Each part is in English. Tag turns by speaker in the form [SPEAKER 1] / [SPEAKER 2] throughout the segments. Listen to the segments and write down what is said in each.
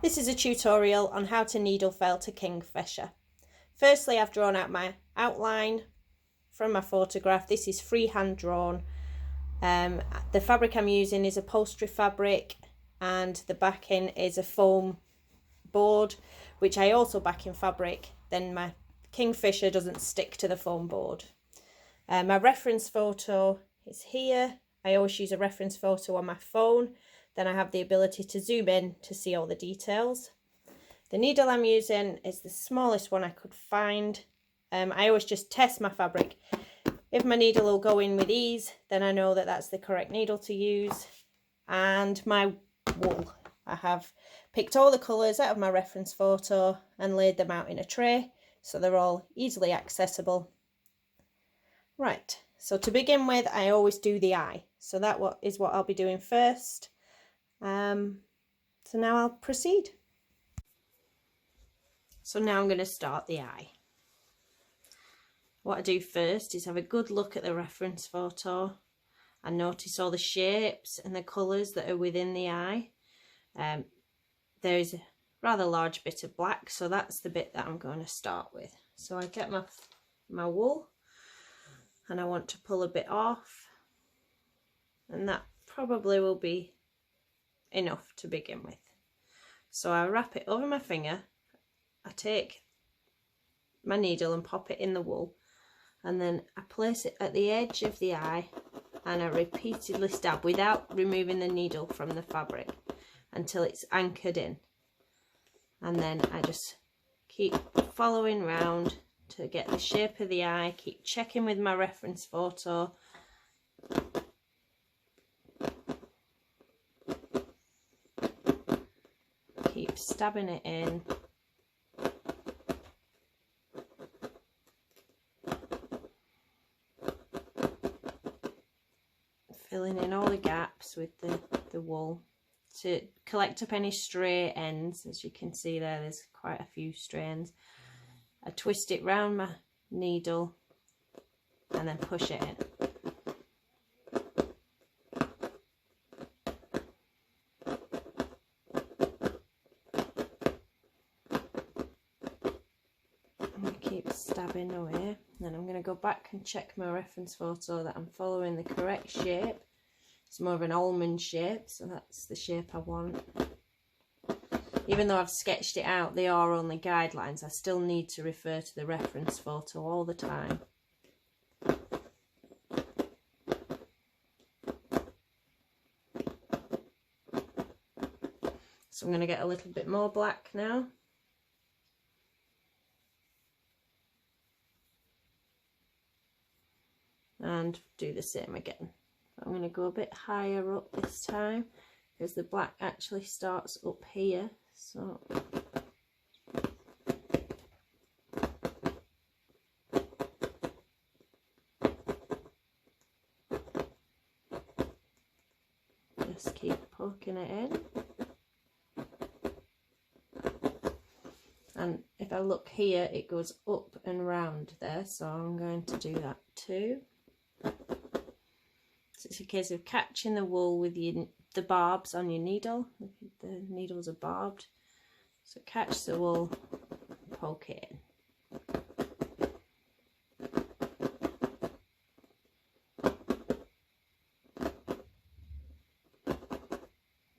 [SPEAKER 1] This is a tutorial on how to needle fell to Kingfisher. Firstly, I've drawn out my outline from my photograph. This is freehand drawn. The fabric I'm using is upholstery fabric, and the backing is a foam board, which I also back in fabric. Then my Kingfisher doesn't stick to the foam board. My reference photo is here. I always use a reference photo on my phone. Then I have the ability to zoom in to see all the details. The needle I'm using is the smallest one I could find. I always just test my fabric. If my needle will go in with ease, then I know that that's the correct needle to use. And my wool. I have picked all the colours out of my reference photo and laid them out in a tray, so they're all easily accessible. Right, so to begin with, I always do the eye. So that is what I'll be doing first. So now I'll proceed. So now I'm going to start the eye. What I do first is have a good look at the reference photo and notice all the shapes and the colours that are within the eye. There is a rather large bit of black, so that's the bit that I'm going to start with. So I get my wool and I want to pull a bit off, and that probably will be enough to begin with. So I wrap it over my finger, I take my needle and pop it in the wool, and then I place it at the edge of the eye and I repeatedly stab without removing the needle from the fabric until it's anchored in, and then I just keep following round to get the shape of the eye, keep checking with my reference photo. Keep stabbing it in. Filling in all the gaps with the wool to collect up any stray ends. As you can see there's quite a few stray ends. I twist it round my needle and then push it in. Keep stabbing away. Then I'm going to go back and check my reference photo that I'm following the correct shape. It's more of an almond shape, so that's the shape I want. Even though I've sketched it out, they are only guidelines. I still need to refer to the reference photo all the time. So I'm going to get a little bit more black now. And do the same again. I'm going to go a bit higher up this time because the black actually starts up here. So just keep poking it in. And if I look here, it goes up and round there, so I'm going to do that too. So it's a case of catching the wool with the barbs on your needle. The needles are barbed, so catch the wool, poke it in.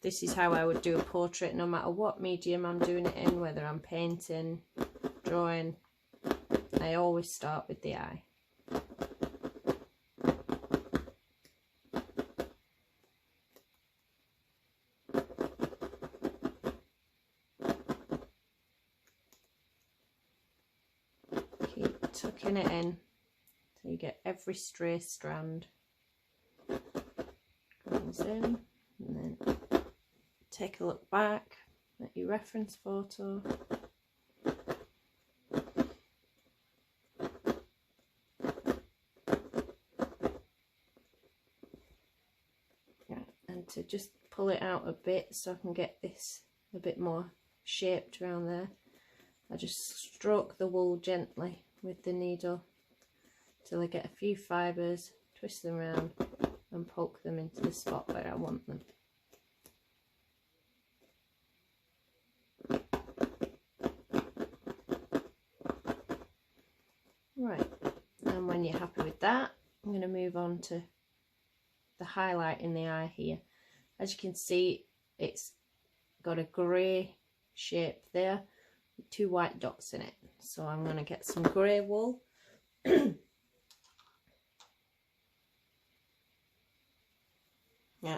[SPEAKER 1] This is how I would do a portrait no matter what medium I'm doing it in, whether I'm painting, drawing. I always start with the eye. Keep tucking it in so you get every stray strand. Goes in, and then take a look back at your reference photo. Yeah, and to just pull it out a bit so I can get this a bit more shaped around there, I just stroke the wool gently with the needle till I get a few fibres, twist them around and poke them into the spot where I want them. And when you're happy with that, I'm going to move on to the highlight in the eye here. As you can see, it's got a grey shape there with 2 white dots in it. So I'm going to get some grey wool. Yeah,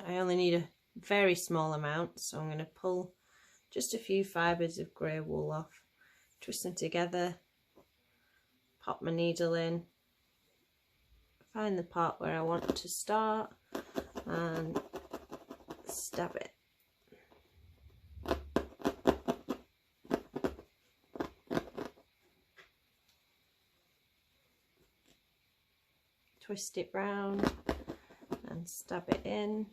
[SPEAKER 1] I only need a very small amount, so I'm going to pull just a few fibres of grey wool off, twist them together, pop my needle in, find the part where I want to start and stab it. Twist it round and stab it in.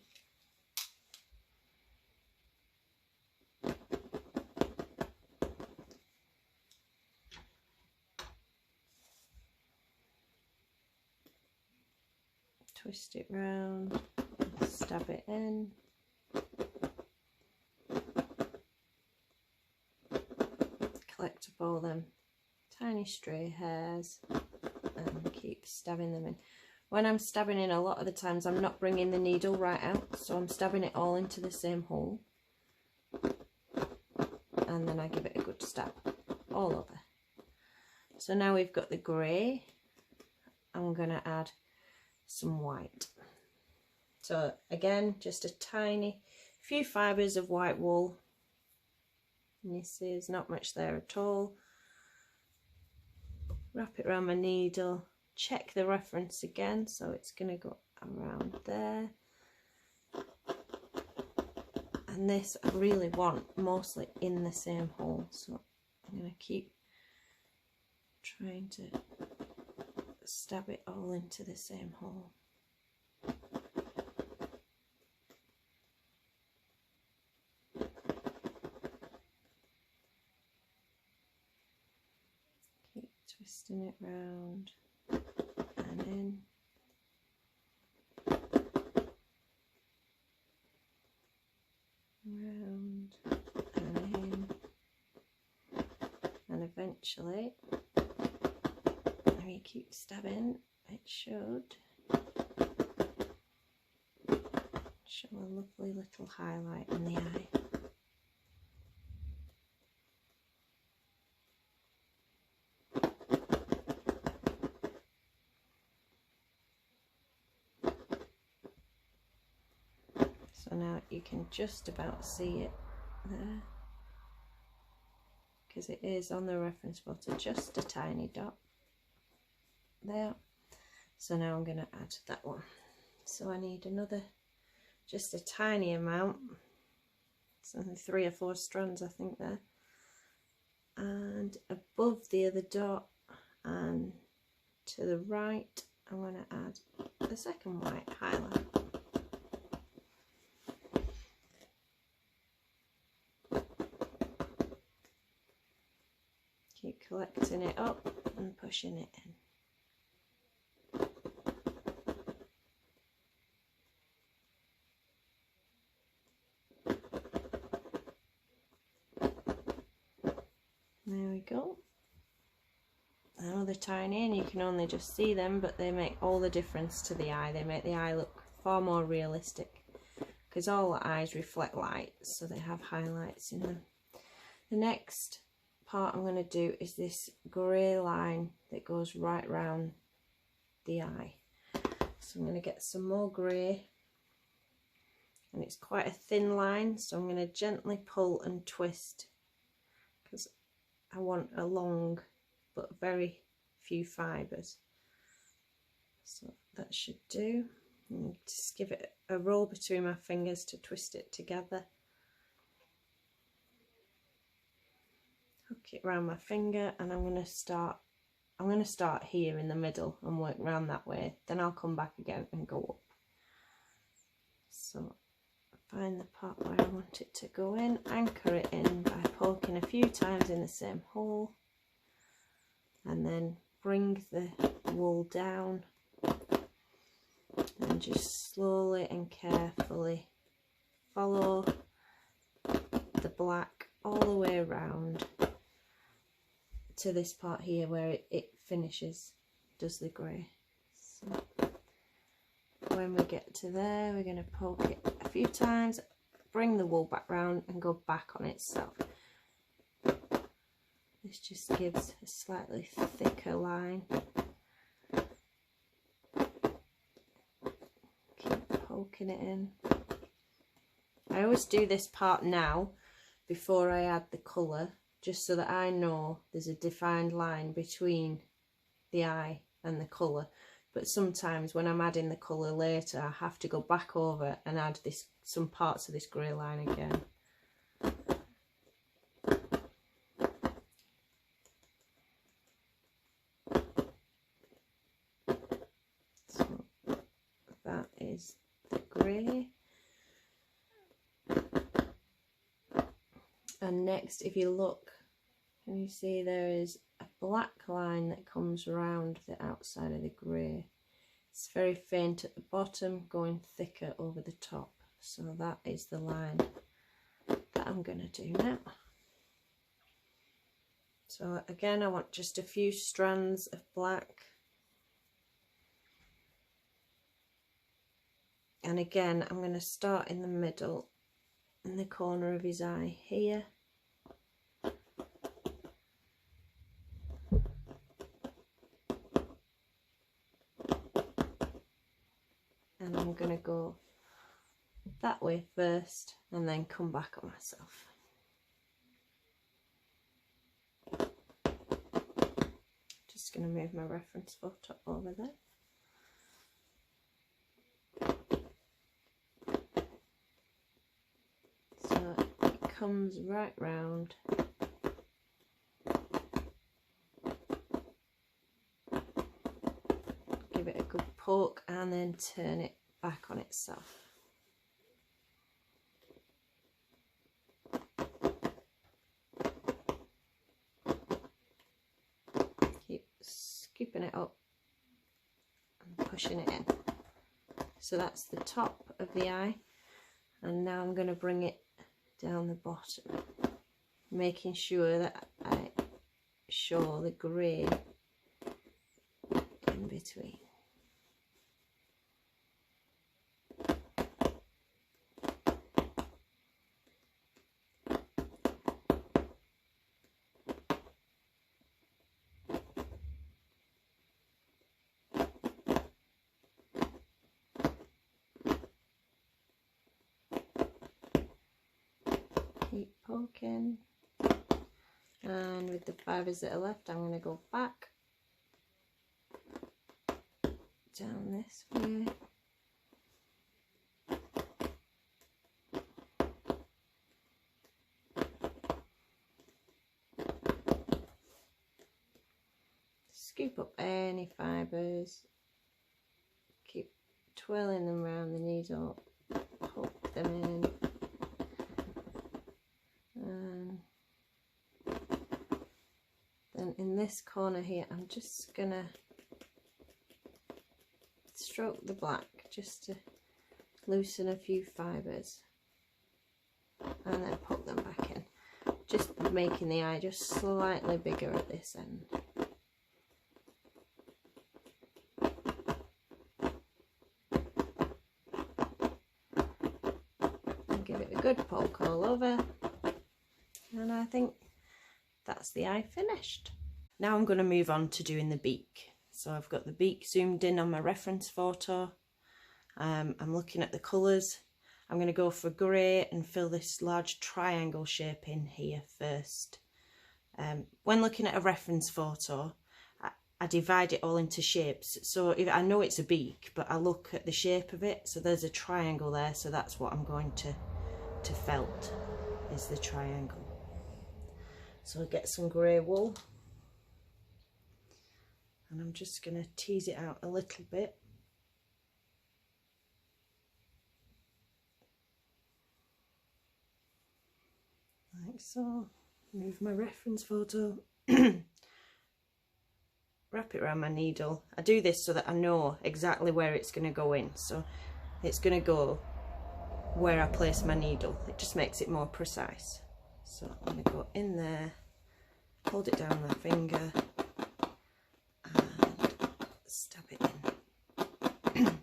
[SPEAKER 1] Twist it round, stab it in. Collect up all them tiny stray hairs and keep stabbing them in. When I'm stabbing in, a lot of the times I'm not bringing the needle right out, so I'm stabbing it all into the same hole, and then I give it a good stab all over. So now we've got the grey, I'm going to add some white. So again, just a tiny few fibres of white wool, and you see there's not much there at all. Wrap it around my needle, check the reference again, so it's going to go around there. And this I really want mostly in the same hole, so I'm going to keep trying to stab it all into the same hole. Keep twisting it round and in. Round and in. And eventually, if you keep stabbing, it should show a lovely little highlight in the eye. So now you can just about see it there, because it is on the reference photo, just a tiny dot there. So now I'm going to add that one. So I need another, just a tiny amount. It's only 3 or 4 strands I think there. And above the other dot and to the right, I'm going to add the second white highlight. Keep collecting it up and pushing it in. There we go. Another tiny, and you can only just see them, but they make all the difference to the eye. They make the eye look far more realistic, because all the eyes reflect light, so they have highlights in them. The next part I'm going to do is this grey line that goes right round the eye. So I'm going to get some more grey, and it's quite a thin line, so I'm going to gently pull and twist, because I want a long but very few fibres. So that should do. And just give it a roll between my fingers to twist it together. Hook it around my finger, and I'm going to start here in the middle and work round that way. Then I'll come back again and go up. So find the part where I want it to go in, anchor it in by poking a few times in the same hole, and then bring the wool down and just slowly and carefully follow the black all the way around to this part here where it finishes. does the grey. So when we get to there, we're going to poke it a few times, bring the wool back round and go back on itself. This just gives a slightly thicker line. Keep poking it in. I always do this part now before I add the colour, just so that I know there's a defined line between the eye and the colour. But sometimes when I'm adding the colour later, I have to go back over and add some parts of this grey line again. So that is the grey. And next, if you look, can you see there is a black line that comes around the outside of the grey. It's very faint at the bottom, going thicker over the top. So that is the line that I'm going to do now. So again, I want just a few strands of black. And again, I'm going to start in the middle, in the corner of his eye here. And I'm going to go that way first and then come back on myself. Just going to move my reference photo over there. So it comes right round. Give it a good poke and then turn it back on itself. Keep scooping it up and pushing it in. So that's the top of the eye, and now I'm going to bring it down the bottom, making sure that I show the grey in between. Keep poking, and with the fibres that are left, I'm going to go back down this way. Scoop up any fibres, keep twirling them around the needle, poke them in. Then in this corner here, I'm just gonna stroke the black just to loosen a few fibres and then put them back in, just making the eye just slightly bigger at this end. And give it a good poke all over, and I think that's the eye finished. Now I'm going to move on to doing the beak. So I've got the beak zoomed in on my reference photo. I'm looking at the colours. I'm going to go for grey and fill this large triangle shape in here first. When looking at a reference photo, I divide it all into shapes. So if I know it's a beak, but I look at the shape of it. So there's a triangle there, so that's what I'm going to felt, is the triangle. So I'll get some grey wool, and I'm just going to tease it out a little bit. Like so. Move my reference photo, wrap it around my needle. I do this so that I know exactly where it's going to go in. So it's going to go where I place my needle. It just makes it more precise. So I'm going to go in there, hold it down with my finger, and stab it in.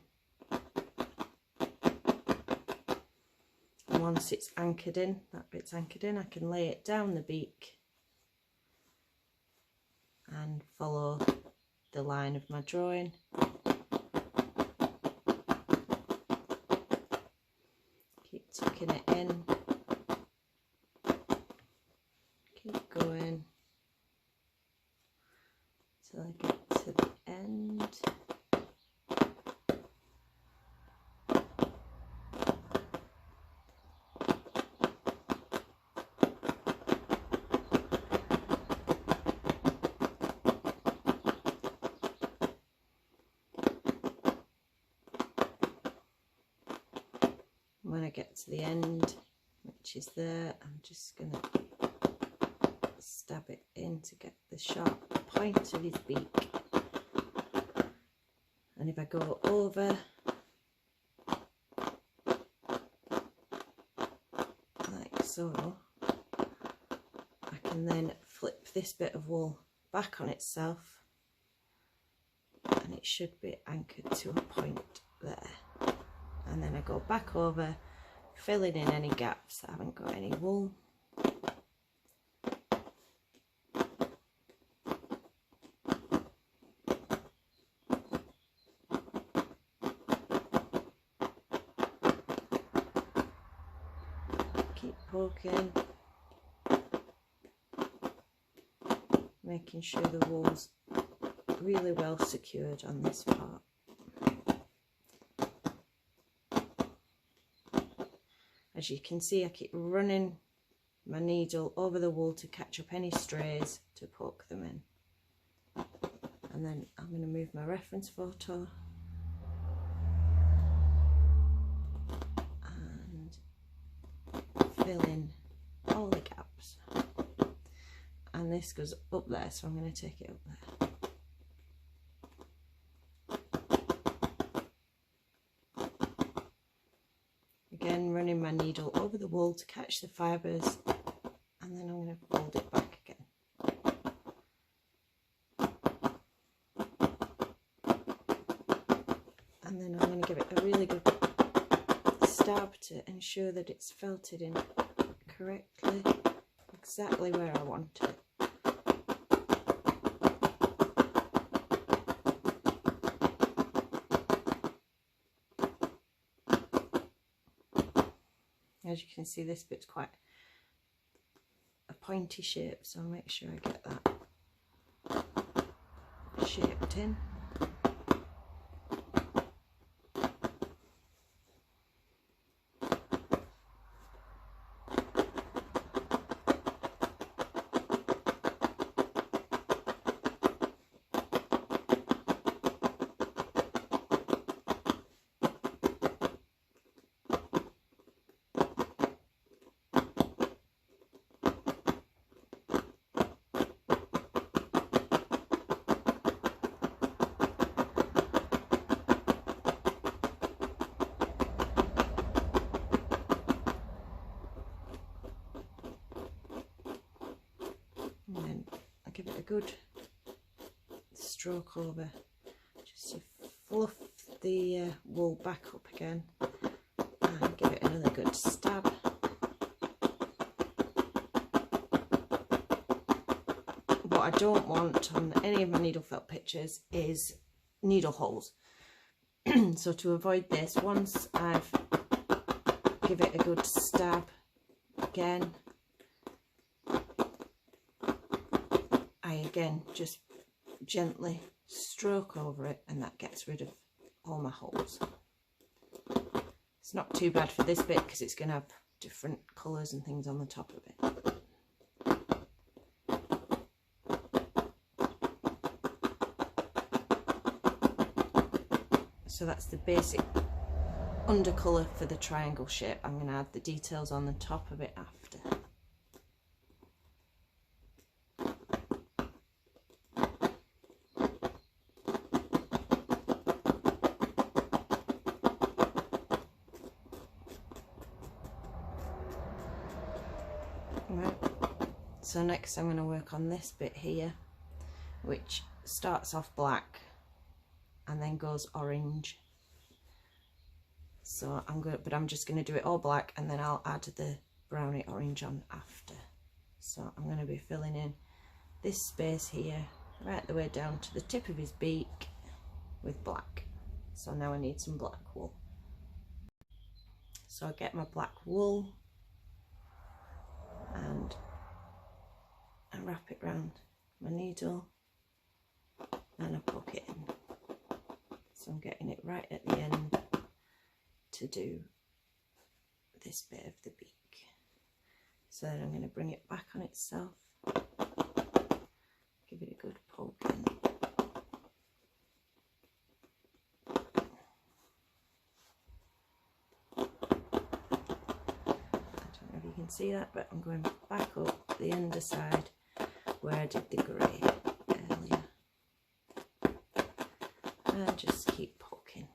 [SPEAKER 1] And once it's anchored in, that bit's anchored in, I can lay it down the beak and follow the line of my drawing. Keep tucking it in, keep going till I get to the end. When I get to the end, which is there, I'm just going to stab it in to get the sharp point of his beak. And if I go over, like so, I can then flip this bit of wool back on itself and it should be anchored to a point there. And then I go back over, filling in any gaps that haven't got any wool. Keep poking, making sure the wool's really well secured on this part. As you can see, I keep running my needle over the wool to catch up any strays to poke them in. And then I'm going to move my reference photo and fill in all the gaps. And this goes up there, so I'm going to take it up there. Again, running my needle over the wool to catch the fibres, and then I'm going to fold it back again. And then I'm going to give it a really good stab to ensure that it's felted in correctly, exactly where I want it. As you can see, this bit's quite a pointy shape, so I'll make sure I get that shaped in. And then I give it a good stroke over just to fluff the wool back up again and give it another good stab. What I don't want on any of my needle felt pictures is needle holes. So to avoid this, once I've give it a good stab again, I again just gently stroke over it, and that gets rid of all my holes. It's not too bad for this bit because it's going to have different colours and things on the top of it. So that's the basic undercolour for the triangle shape. I'm going to add the details on the top of it after. Right. So next I'm going to work on this bit here, which starts off black and then goes orange. So I'm just going to do it all black, and then I'll add the brownie orange on after. So I'm going to be filling in this space here right the way down to the tip of his beak with black. So now I need some black wool. So I get my black wool and I wrap it round my needle and I poke it in. So I'm getting it right at the end to do this bit of the beak. So then I'm going to bring it back on itself, give it a good poke in. You can see that, but I'm going back up the underside where I did the grey earlier and just keep poking.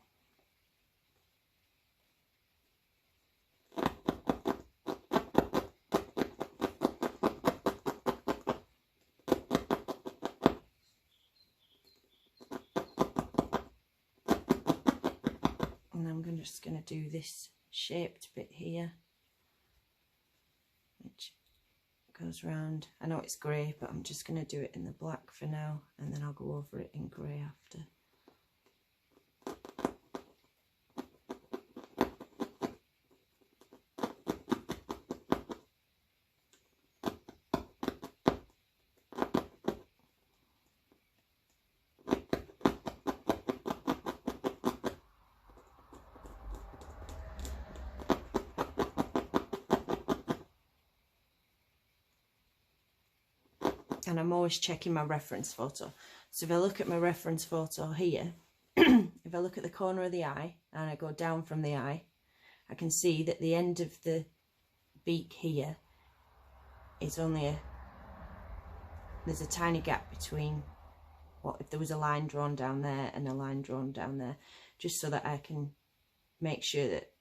[SPEAKER 1] And I'm just going to do this shaped bit here, which goes round. I know it's grey, but I'm just going to do it in the black for now, and then I'll go over it in grey after. And I'm always checking my reference photo. So if I look at my reference photo here, if I look at the corner of the eye and I go down from the eye, I can see that the end of the beak here is only there's a tiny gap between what if there was a line drawn down there and a line drawn down there, just so that I can make sure that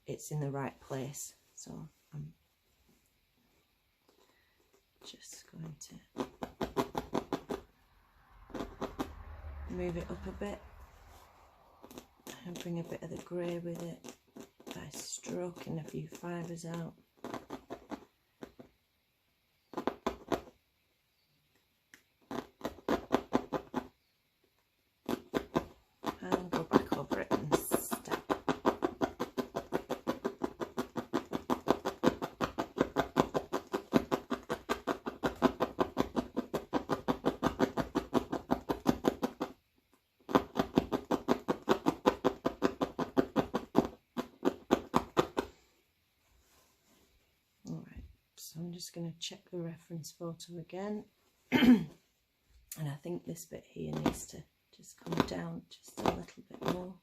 [SPEAKER 1] it's in the right place. So I'm just going to move it up a bit and bring a bit of the grey with it by stroking a few fibres out. And go back over it and stab. So I'm just going to check the reference photo again, and I think this bit here needs to just come down just a little bit more.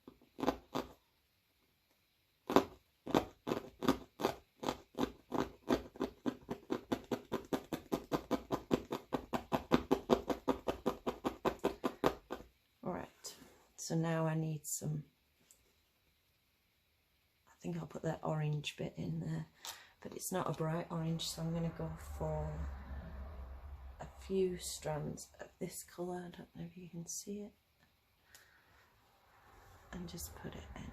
[SPEAKER 1] Alright, so now I need some, I think I'll put that orange bit in there. But it's not a bright orange, so I'm going to go for a few strands of this colour. I don't know if you can see it. And just put it in.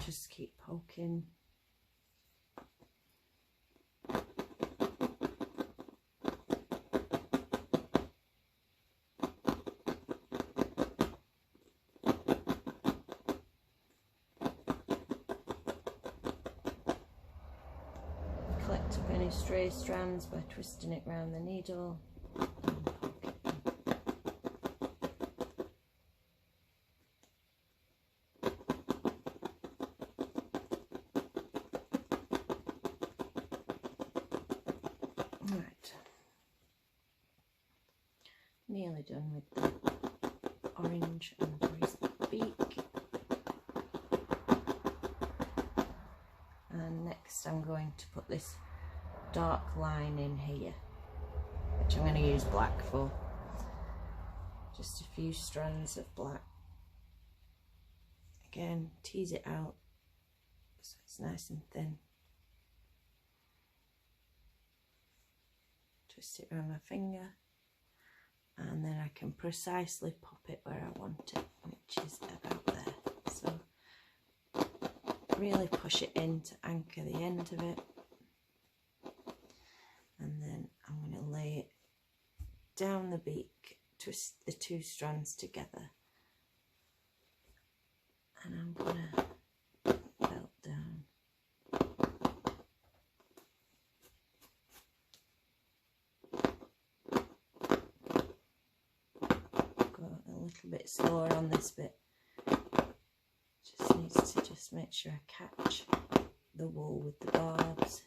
[SPEAKER 1] Just keep poking. Collect up any stray strands by twisting it around the needle. Nearly done with the orange and there is the beak. And next I'm going to put this dark line in here, which I'm going to use black for. Just a few strands of black. Again, tease it out so it's nice and thin. Twist it around my finger, and then I can precisely pop it where I want it, which is about there. So really push it in to anchor the end of it, and then I'm going to lay it down the beak, twist the two strands together, and I'm going to belt down. Go a little bit slower on this bit. Just needs to just make sure I catch the wool with the barbs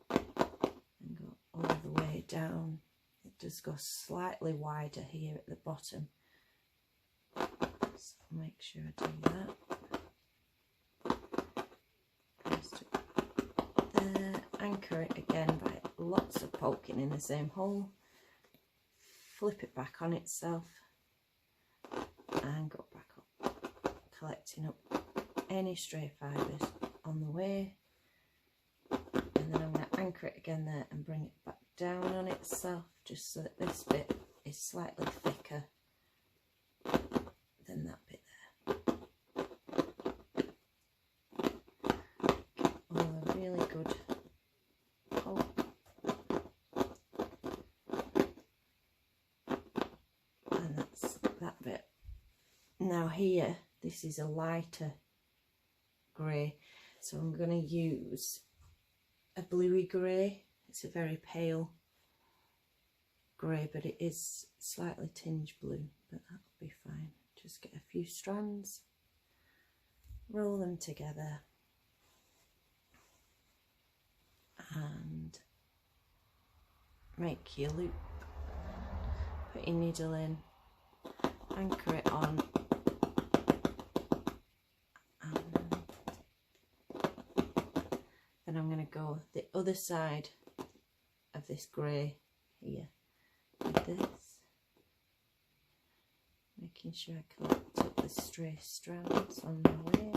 [SPEAKER 1] and go all the way down. It does go slightly wider here at the bottom, so make sure I do that. Just there, anchor it again by lots of poking in the same hole, flip it back on itself and go back up, collecting up any stray fibres on the way, and then I'm going to anchor it again there and bring it back down on itself, just so that this bit is slightly thicker than that bit there. Get all a really good poke, and that's that bit. Now here, this is a lighter grey, so I'm going to use a bluey grey. It's a very pale grey, but it is slightly tinged blue, but that'll be fine. Just get a few strands, roll them together, and make your loop. Put your needle in, anchor it on, and I'm going to go the other side of this grey here with this, making sure I collect up the stray strands on the way.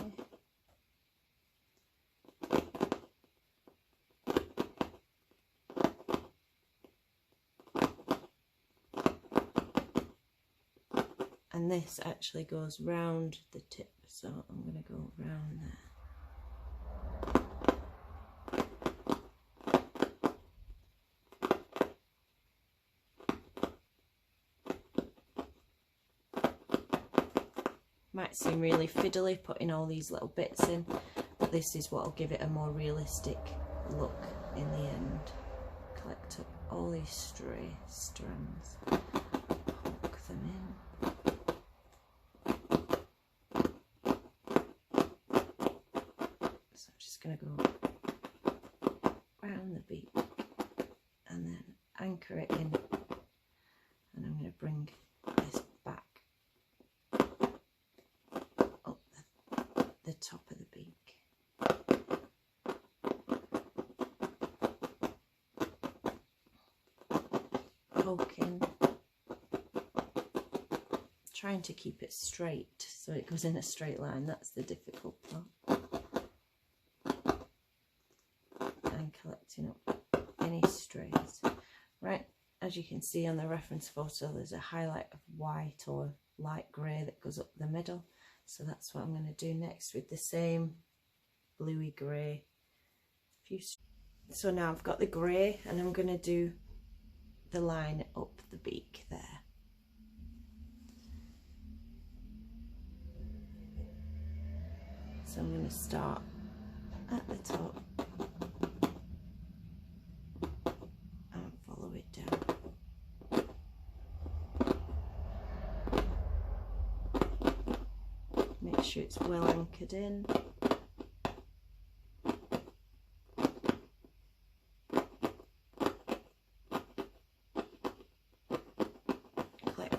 [SPEAKER 1] And this actually goes round the tip, so I'm going to go round there. Might seem really fiddly putting all these little bits in, but this is what will give it a more realistic look in the end. Collect up all these stray strands, poke them in. So I'm just going to go round the beak and then anchor it in, and I'm going to bring this back up the top of the beak. Poking, trying to keep it straight so it goes in a straight line. That's the difficult part. And collecting up any strays. Right, as you can see on the reference photo, there's a highlight of white or light grey that goes up the middle, so that's what I'm going to do next with the same bluey grey. So now I've got the grey, and I'm going to do the line up the beak there. So I'm going to start at the top and follow it down. Make sure it's well anchored in.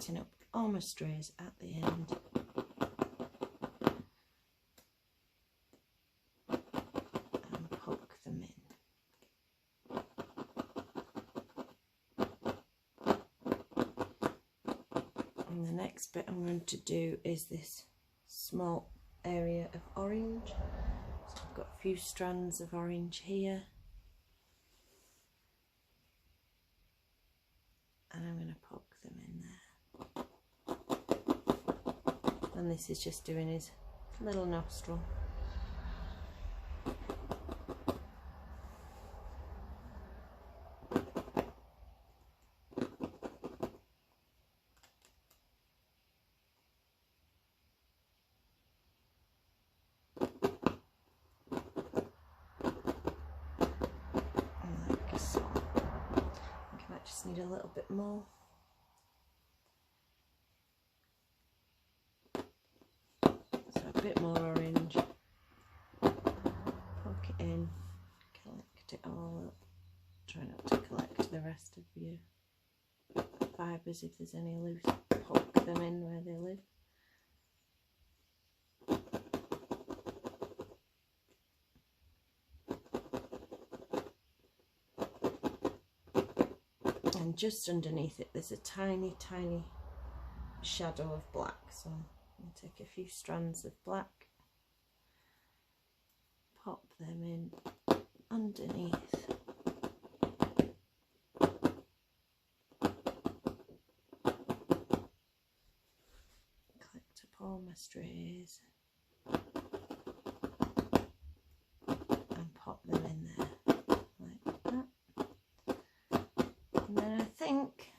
[SPEAKER 1] collecting up all my strays at the end. And poke them in. And the next bit I'm going to do is this small area of orange. So I've got a few strands of orange here. And I'm going to poke them in there. And this is just doing his little nostril. Like so. I think I might just need a little bit more. So a bit more orange. Poke it in, collect it all up. Try not to collect the rest of your fibres if there's any loose. Poke them in where they live. And just underneath it there's a tiny, tiny shadow of black. So I'll take a few strands of black, pop them in underneath. Collect up all my strays and pop them in there like that. And then I think